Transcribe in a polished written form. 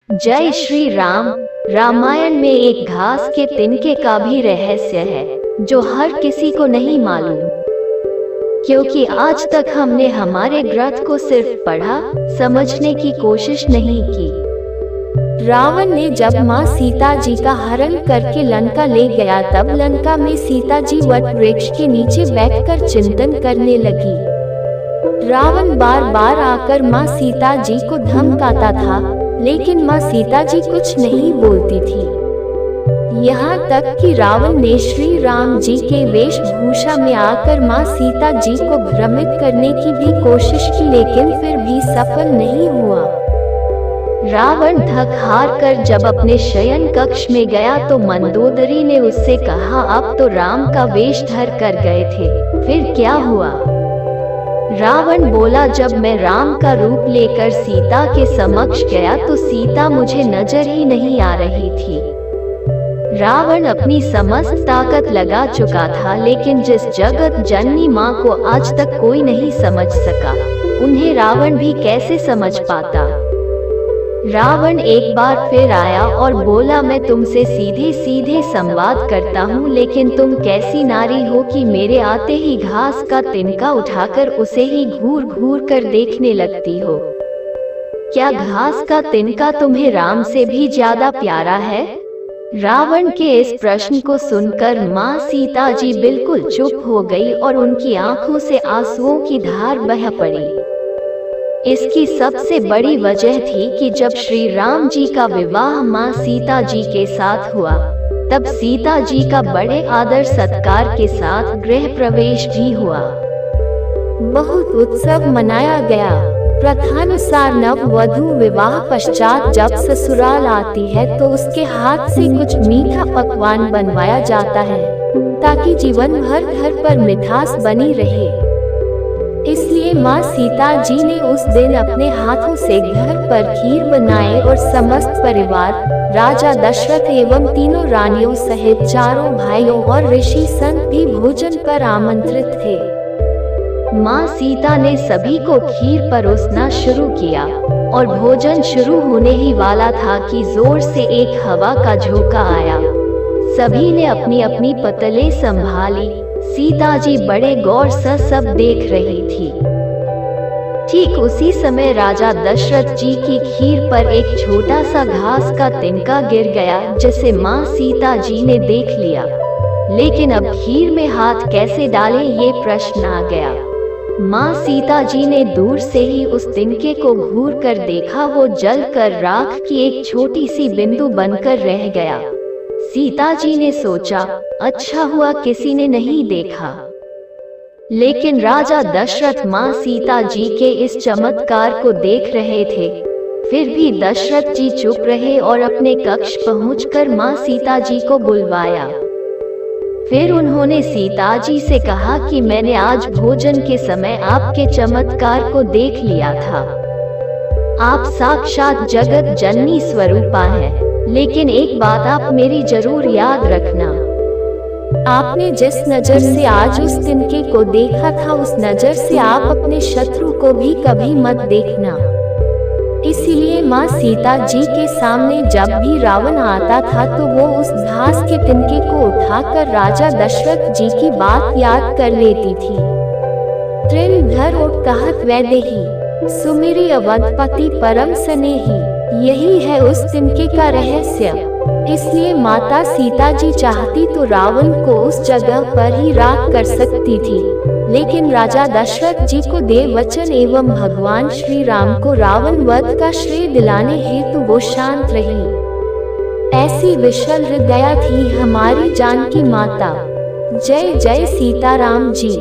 जय श्री राम। रामायण में एक घास के तिनके का भी रहस्य है जो हर किसी को नहीं मालूम, क्योंकि आज तक हमने हमारे ग्रंथ को सिर्फ पढ़ा, समझने की कोशिश नहीं की। रावण ने जब माँ सीता जी का हरण करके लंका ले गया, तब लंका में सीता जी वट वृक्ष के नीचे बैठकर चिंतन करने लगी। रावण बार बार आकर माँ सीता जी को धमकाता था, लेकिन माँ सीता जी कुछ नहीं बोलती थी। यहाँ तक कि रावण ने श्री राम जी के वेशभूषा में आकर माँ सीता जी को भ्रमित करने की भी कोशिश की, लेकिन फिर भी सफल नहीं हुआ। रावण थक हार कर जब अपने शयन कक्ष में गया तो मंदोदरी ने उससे कहा, अब तो राम का वेश धर कर गए थे, फिर क्या हुआ? रावण बोला, जब मैं राम का रूप लेकर सीता के समक्ष गया तो सीता मुझे नजर ही नहीं आ रही थी। रावण अपनी समस्त ताकत लगा चुका था, लेकिन जिस जगत जननी माँ को आज तक कोई नहीं समझ सका, उन्हें रावण भी कैसे समझ पाता। रावण एक बार फिर आया और बोला, मैं तुमसे सीधे सीधे संवाद करता हूँ, लेकिन तुम कैसी नारी हो कि मेरे आते ही घास का तिनका उठाकर उसे ही घूर घूर कर देखने लगती हो। क्या घास का तिनका तुम्हें राम से भी ज्यादा प्यारा है? रावण के इस प्रश्न को सुनकर माँ सीता जी बिल्कुल चुप हो गई और उनकी आंखों से आंसुओं की धार बह पड़ी। इसकी सबसे बड़ी वजह थी कि जब श्री राम जी का विवाह माँ सीता जी के साथ हुआ, तब सीता जी का बड़े आदर सत्कार के साथ गृह प्रवेश भी हुआ। बहुत उत्सव मनाया गया। प्रथानुसार नव वधू विवाह पश्चात जब ससुराल आती है तो उसके हाथ से कुछ मीठा पकवान बनवाया जाता है, ताकि जीवन भर घर पर मिठास बनी रहे। इसलिए माँ सीता जी ने उस दिन अपने हाथों से घर पर खीर बनाए और समस्त परिवार, राजा दशरथ एवं तीनों रानियों सहित चारों भाइयों और ऋषि संत भी भोजन पर आमंत्रित थे। माँ सीता ने सभी को खीर परोसना शुरू किया और भोजन शुरू होने ही वाला था कि जोर से एक हवा का झोंका आया। सभी ने अपनी अपनी पतले संभाली। सीता जी बड़े गौर से सब देख रही थी। ठीक उसी समय राजा दशरथ जी की खीर पर एक छोटा सा घास का तिनका गिर गया, जिसे माँ सीता जी ने देख लिया, लेकिन अब खीर में हाथ कैसे डालें ये प्रश्न आ गया। माँ सीता जी ने दूर से ही उस तिनके को घूर कर देखा, वो जल कर राख की एक छोटी सी बिंदु बनकर रह गया। सीता जी ने सोचा, अच्छा हुआ किसी ने नहीं देखा। लेकिन राजा दशरथ माँ सीता जी के इस चमत्कार को देख रहे थे। फिर भी दशरथ जी चुप रहे और अपने कक्ष पहुंचकर माँ सीता जी को बुलवाया। फिर उन्होंने सीता जी से कहा कि मैंने आज भोजन के समय आपके चमत्कार को देख लिया था। आप साक्षात जगत जननी स्वरूपा हैं, लेकिन एक बात आप मेरी जरूर याद रखना। आपने जिस नजर से आज उस तिनके को देखा था, उस नजर से आप अपने शत्रु को भी कभी मत देखना। इसीलिए माँ सीता जी के सामने जब भी रावण आता था तो वो उस घास के तिनके को उठाकर राजा दशरथ जी की बात याद कर लेती थी। तृणधर उठ कहत वैदेही, सुमिरि अवधपति परम स्नेही। यही है उस तिनके का रहस्य। इसलिए माता सीता जी चाहती तो रावण को उस जगह पर ही राख कर सकती थी, लेकिन राजा दशरथ जी को देववचन एवं भगवान श्री राम को रावण वध का श्रेय दिलाने हेतु वो शांत रही। ऐसी विशाल हृदया थी हमारी जानकी माता। जय जय सीताराम जी।